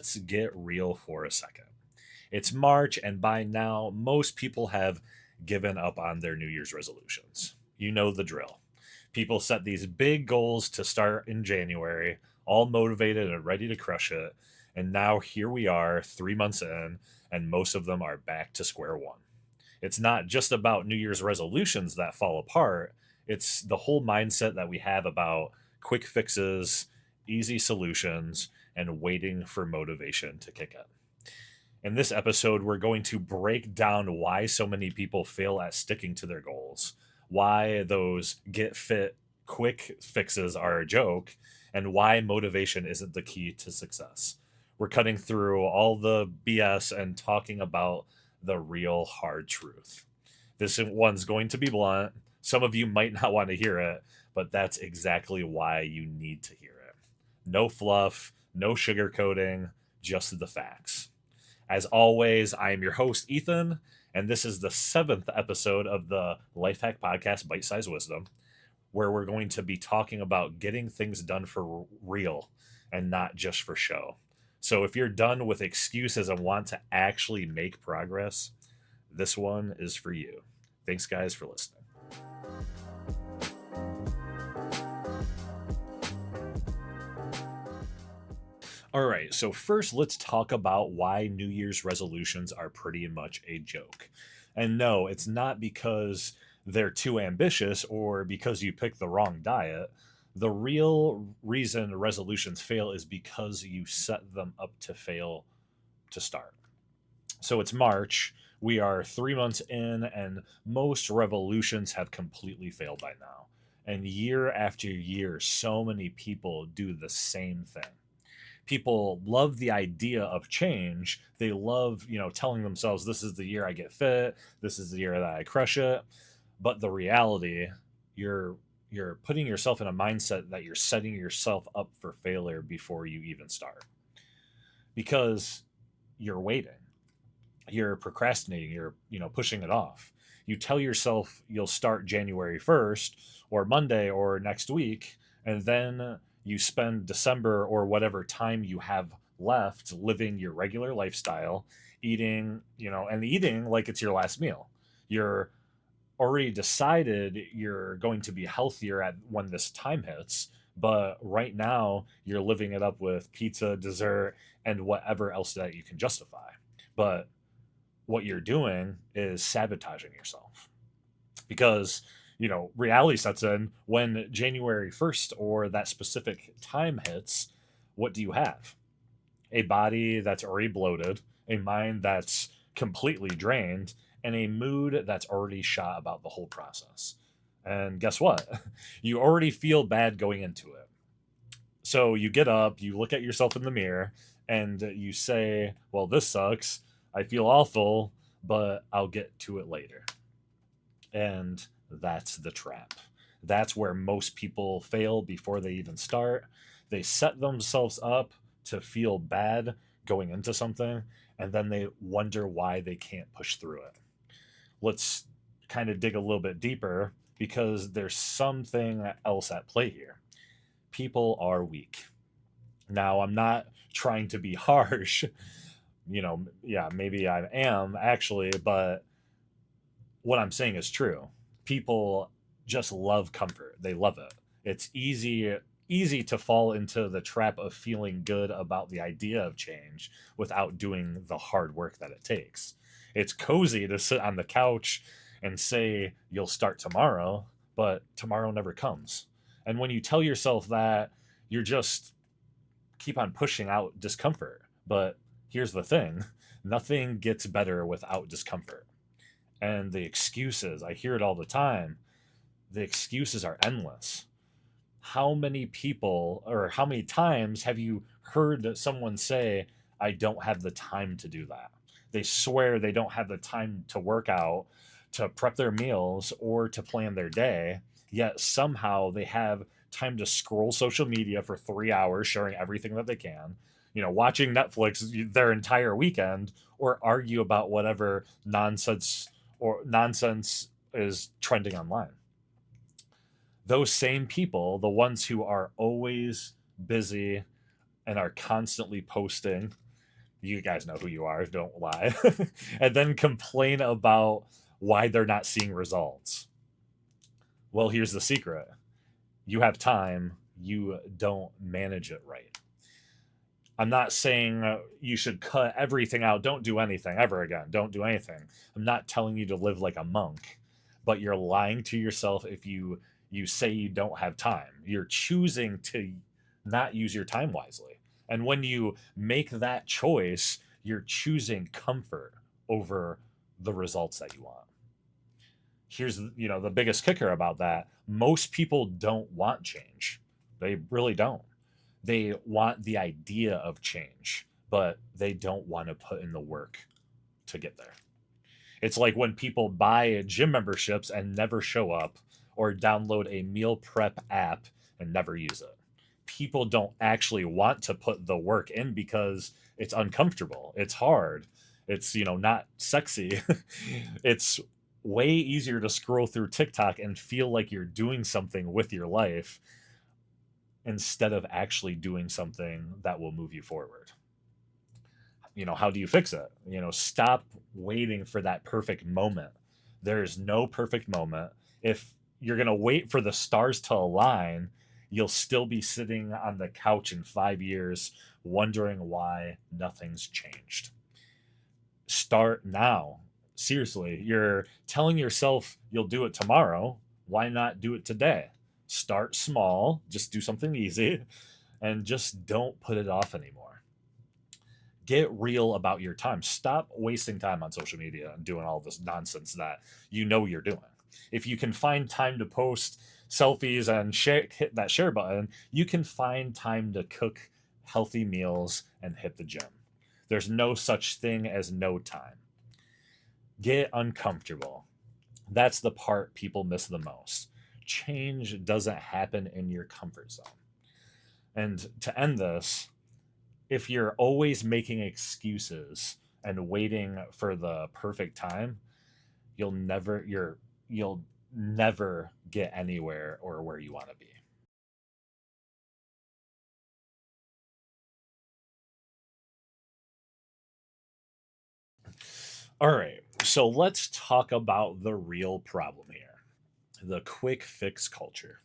let's get real for a second. It's March, and by now, most people have given up on their New Year's resolutions. You know the drill. People set these big goals to start in January, all motivated and ready to crush it. And now here we are, 3 months in, and most of them are back to square one. It's not just about New Year's resolutions that fall apart, it's the whole mindset that we have about quick fixes, easy solutions, and waiting for motivation to kick in. In this episode, we're going to break down why so many people fail at sticking to their goals, why those get fit quick fixes are a joke, and why motivation isn't the key to success. We're cutting through all the BS and talking about the real hard truth. This one's going to be blunt. Some of you might not want to hear it, but that's exactly why you need to hear it. No fluff, no sugarcoating, just the facts. As always, I am your host, Ethan, and this is the seventh episode of the Life Hack Podcast, Bite Size Wisdom, where we're going to be talking about getting things done for real and not just for show. So if you're done with excuses and want to actually make progress, this one is for you. Thanks, guys, for listening. All right, so first let's talk about why New Year's resolutions are pretty much a joke. And no, it's not because they're too ambitious or because you picked the wrong diet. The real reason resolutions fail is because you set them up to fail to start. So it's March. We are 3 months in, and most revolutions have completely failed by now. And year after year, so many people do the same thing. People love the idea of change. They love, telling themselves, this is the year I get fit. This is the year that I crush it. But the reality, you're putting yourself in a mindset that you're setting yourself up for failure before you even start. Because you're waiting. You're procrastinating, you're, pushing it off. You tell yourself you'll start January 1st or Monday or next week, and then you spend December or whatever time you have left living your regular lifestyle, eating, and eating like it's your last meal. You're already decided you're going to be healthier at when this time hits, but right now you're living it up with pizza, dessert, and whatever else that you can justify. But what you're doing is sabotaging yourself because reality sets in when January 1st or that specific time hits. What do you have? A body that's already bloated, a mind that's completely drained, and a mood that's already shot about the whole process. And guess what? You already feel bad going into it. So you get up, you look at yourself in the mirror, and you say, well, this sucks. I feel awful, but I'll get to it later. And that's the trap. That's where most people fail before they even start. They set themselves up to feel bad going into something, and then they wonder why they can't push through it. Let's kind of dig a little bit deeper because there's something else at play here. People are weak. Now, I'm not trying to be harsh. Yeah, maybe I am actually, but what I'm saying is true. People just love comfort. They love it. It's easy to fall into the trap of feeling good about the idea of change without doing the hard work that it takes. It's cozy to sit on the couch and say you'll start tomorrow, but tomorrow never comes. And when you tell yourself that, you're just keep on pushing out discomfort. But here's the thing, nothing gets better without discomfort. And the excuses, I hear it all the time. The excuses are endless. How many people or how many times have you heard someone say, I don't have the time to do that? They swear they don't have the time to work out, to prep their meals, or to plan their day, yet somehow they have time to scroll social media for 3 hours, sharing everything that they can, watching Netflix their entire weekend, or argue about whatever nonsense is trending online. Those same people, the ones who are always busy and are constantly posting, You guys know who you are, don't lie. And then complain about why they're not seeing results. Well, here's the secret: you have time, you don't manage it right. I'm not saying you should cut everything out, don't do anything ever again, don't do anything. I'm not telling you to live like a monk, but you're lying to yourself if you say you don't have time. You're choosing to not use your time wisely. And when you make that choice, you're choosing comfort over the results that you want. Here's the biggest kicker about that: most people don't want change. They really don't. They want the idea of change, but they don't want to put in the work to get there. It's like when people buy gym memberships and never show up, or download a meal prep app and never use it. People don't actually want to put the work in because it's uncomfortable. It's hard. It's, not sexy. It's way easier to scroll through TikTok and feel like you're doing something with your life instead of actually doing something that will move you forward. How do you fix it? Stop waiting for that perfect moment. There's no perfect moment. If you're going to wait for the stars to align, you'll still be sitting on the couch in 5 years wondering why nothing's changed. Start now. Seriously, you're telling yourself you'll do it tomorrow. Why not do it today? Start small, just do something easy, and just don't put it off anymore. Get real about your time. Stop wasting time on social media and doing all this nonsense that you're doing. If you can find time to post selfies and hit that share button, you can find time to cook healthy meals and hit the gym. There's no such thing as no time. Get uncomfortable. That's the part people miss the most. Change doesn't happen in your comfort zone. And to end this, if you're always making excuses and waiting for the perfect time, you'll never get anywhere or where you want to be. All right. So let's talk about the real problem here: the quick fix culture.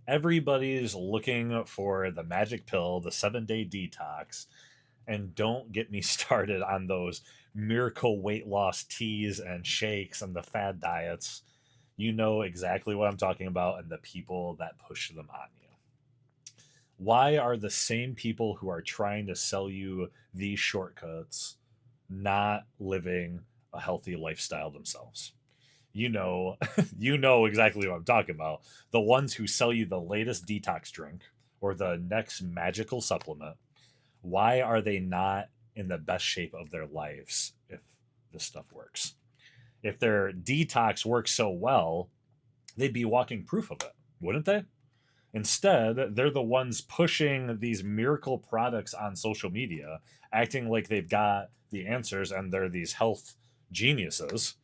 Everybody's looking for the magic pill, the 7-day detox, and don't get me started on those miracle weight loss teas and shakes and the fad diets. You know exactly what I'm talking about, and the people that push them on you. Why are the same people who are trying to sell you these shortcuts not living a healthy lifestyle themselves? You know, you know exactly what I'm talking about. The ones who sell you the latest detox drink or the next magical supplement. Why are they not in the best shape of their lives if this stuff works? If their detox works so well, they'd be walking proof of it, wouldn't they? Instead, they're the ones pushing these miracle products on social media, acting like they've got the answers and they're these health geniuses,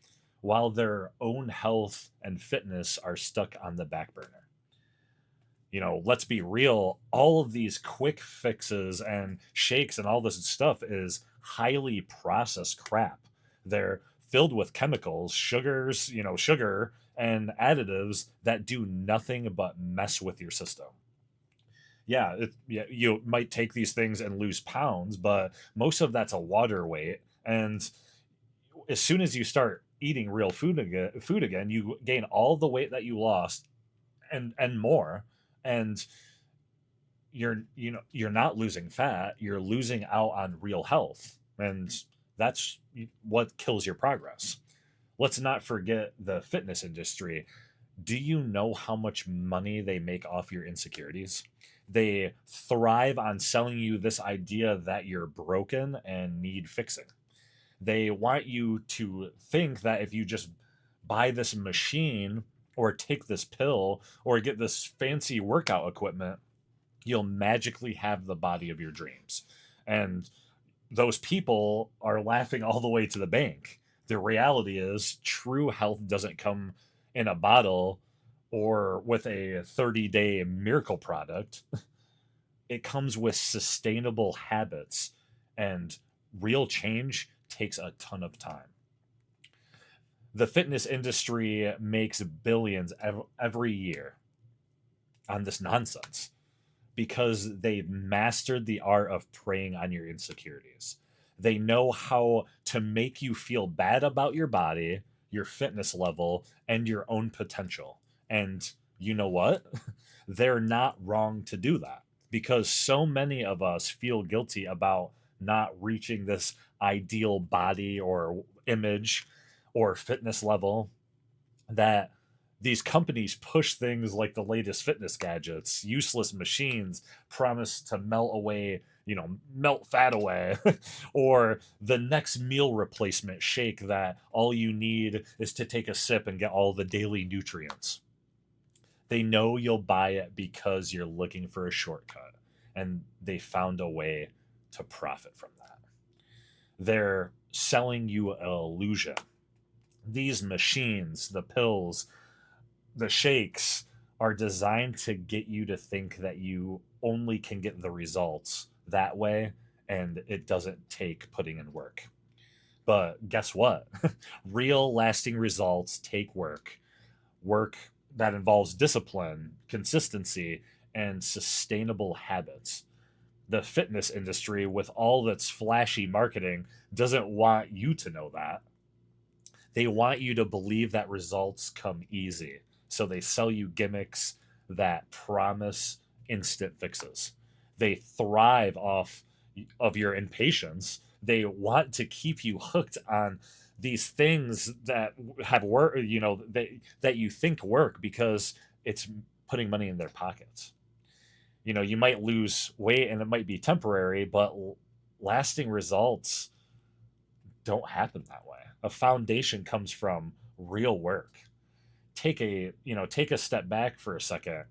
while their own health and fitness are stuck on the back burner. Let's be real, all of these quick fixes and shakes and all this stuff is highly processed crap. They're filled with chemicals, sugar and additives that do nothing but mess with your system. Yeah, you might take these things and lose pounds, but most of that's a water weight. And as soon as you start eating real food again, you gain all the weight that you lost and more. And you're not losing fat, you're losing out on real health, and that's what kills your progress. Let's not forget the fitness industry. Do you know how much money they make off your insecurities? They thrive on selling you this idea that you're broken and need fixing. They want you to think that if you just buy this machine or take this pill or get this fancy workout equipment, you'll magically have the body of your dreams. And those people are laughing all the way to the bank. The reality is, true health doesn't come in a bottle or with a 30-day miracle product. It comes with sustainable habits and real change takes a ton of time. The fitness industry makes billions every year on this nonsense because they've mastered the art of preying on your insecurities. They know how to make you feel bad about your body, your fitness level, and your own potential. And you know what? They're not wrong to do that because so many of us feel guilty about not reaching this ideal body or image or fitness level that these companies push things like the latest fitness gadgets, useless machines promise to melt away, melt fat away, or the next meal replacement shake that all you need is to take a sip and get all the daily nutrients. They know you'll buy it because you're looking for a shortcut, and they found a way to profit from that. They're selling you an illusion. These machines, the pills, the shakes are designed to get you to think that you only can get the results that way and it doesn't take putting in work. But guess what? Real lasting results take work. Work that involves discipline, consistency, and sustainable habits. The fitness industry, with all its flashy marketing, doesn't want you to know that. They want you to believe that results come easy. So they sell you gimmicks that promise instant fixes. They thrive off of your impatience. They want to keep you hooked on these things that have work, that you think work because it's putting money in their pockets. You might lose weight and it might be temporary, but lasting results don't happen that way. A foundation comes from real work. Take a step back for a second.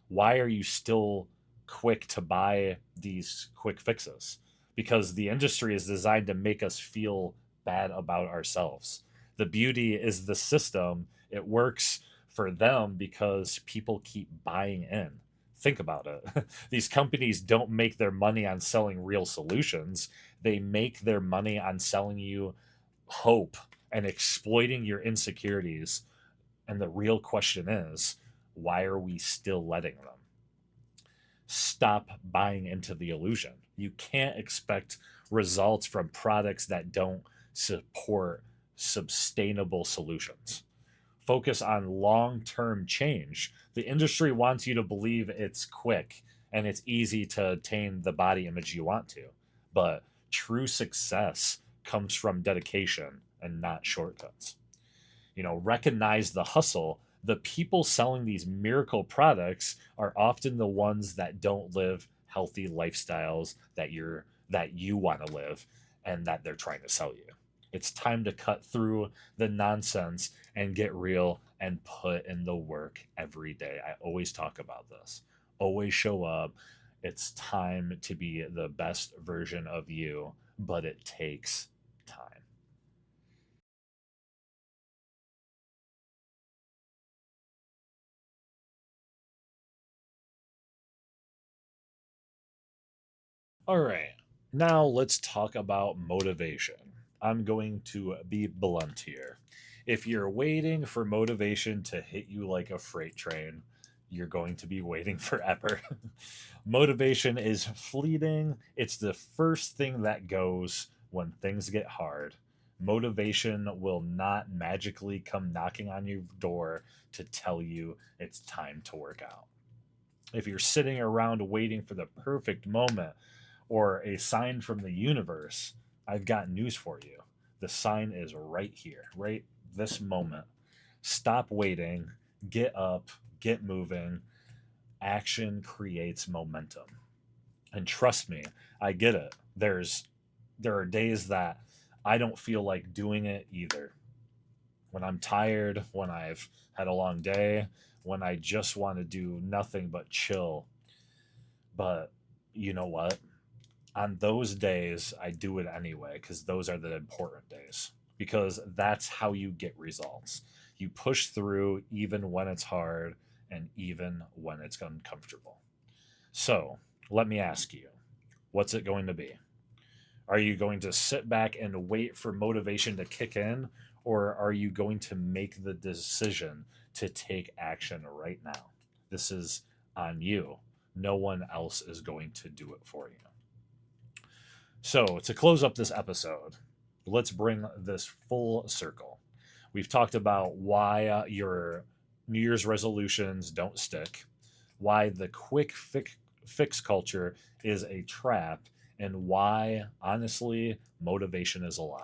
Why are you still quick to buy these quick fixes? Because the industry is designed to make us feel bad about ourselves. The beauty is the system. It works for them because people keep buying in. Think about it. These companies don't make their money on selling real solutions. They make their money on selling you hope and exploiting your insecurities. And the real question is, why are we still letting them? Stop buying into the illusion. You can't expect results from products that don't support sustainable solutions. Focus on long term change. The industry wants you to believe it's quick and it's easy to attain the body image you want to. But true success comes from dedication and not shortcuts. Recognize the hustle. The people selling these miracle products are often the ones that don't live healthy lifestyles that you want to live and that they're trying to sell you. It's time to cut through the nonsense and get real and put in the work every day. I always talk about this. Always show up. It's time to be the best version of you, but it takes time. All right. Now let's talk about motivation. I'm going to be blunt here. If you're waiting for motivation to hit you like a freight train, you're going to be waiting forever. Motivation is fleeting. It's the first thing that goes when things get hard. Motivation will not magically come knocking on your door to tell you it's time to work out. If you're sitting around waiting for the perfect moment or a sign from the universe, I've got news for you. The sign is right here, right this moment. Stop waiting, get up, get moving. Action creates momentum. And trust me, I get it. There are days that I don't feel like doing it either. When I'm tired, when I've had a long day, when I just want to do nothing but chill. But you know what? On those days, I do it anyway because those are the important days. Because that's how you get results. You push through even when it's hard and even when it's uncomfortable. So, let me ask you, what's it going to be? Are you going to sit back and wait for motivation to kick in, or are you going to make the decision to take action right now? This is on you. No one else is going to do it for you. So, to close up this episode, let's bring this full circle. We've talked about why your New Year's resolutions don't stick, why the fix culture is a trap, and why, honestly, motivation is a lie.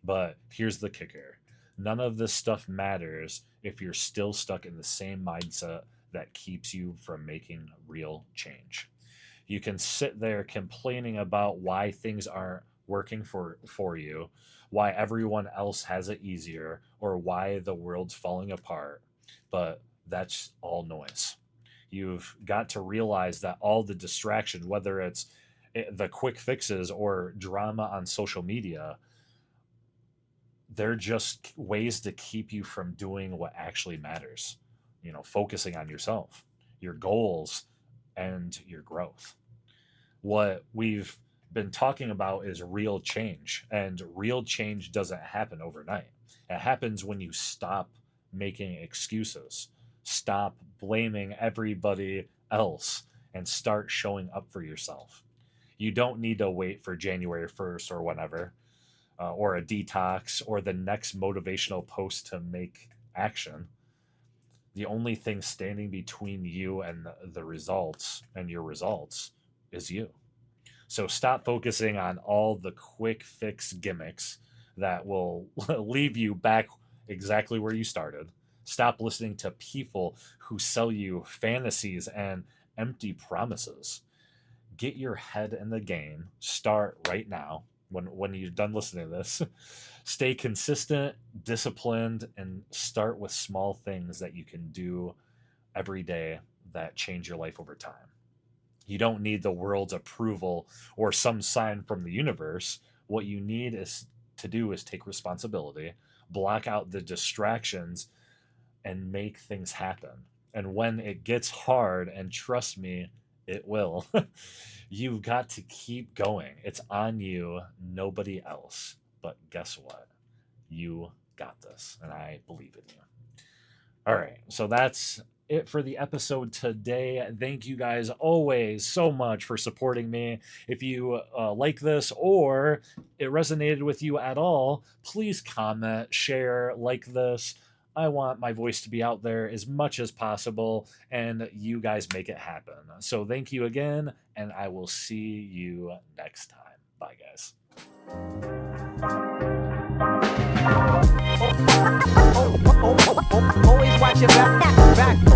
But here's the kicker: none of this stuff matters if you're still stuck in the same mindset that keeps you from making real change. You can sit there complaining about why things aren't working for you, why everyone else has it easier, or why the world's falling apart, but that's all noise. You've got to realize that all the distraction, whether it's the quick fixes or drama on social media, they're just ways to keep you from doing what actually matters. Focusing on yourself, your goals, and your growth. What we've been talking about is real change, and real change doesn't happen overnight. It happens when you stop making excuses, stop blaming everybody else, and start showing up for yourself. You don't need to wait for January 1st or whenever, or a detox or the next motivational post to make action. The only thing standing between you and the results and your results is you. So stop focusing on all the quick fix gimmicks that will leave you back exactly where you started. Stop listening to people who sell you fantasies and empty promises. Get your head in the game. Start right now when you're done listening to this. Stay consistent, disciplined, and start with small things that you can do every day that change your life over time. You don't need the world's approval or some sign from the universe. What you need is to do is take responsibility, block out the distractions, and make things happen. And when it gets hard, and trust me, it will, you've got to keep going. It's on you, nobody else. But guess what? You got this, and I believe in you. All right, so that's it for the episode today. Thank you guys always so much for supporting me. If you like this or it resonated with you at all, please comment, share, like this. I want my voice to be out there as much as possible, and you guys make it happen. So thank you again, and I will see you next time. Bye, guys. Always watch your back.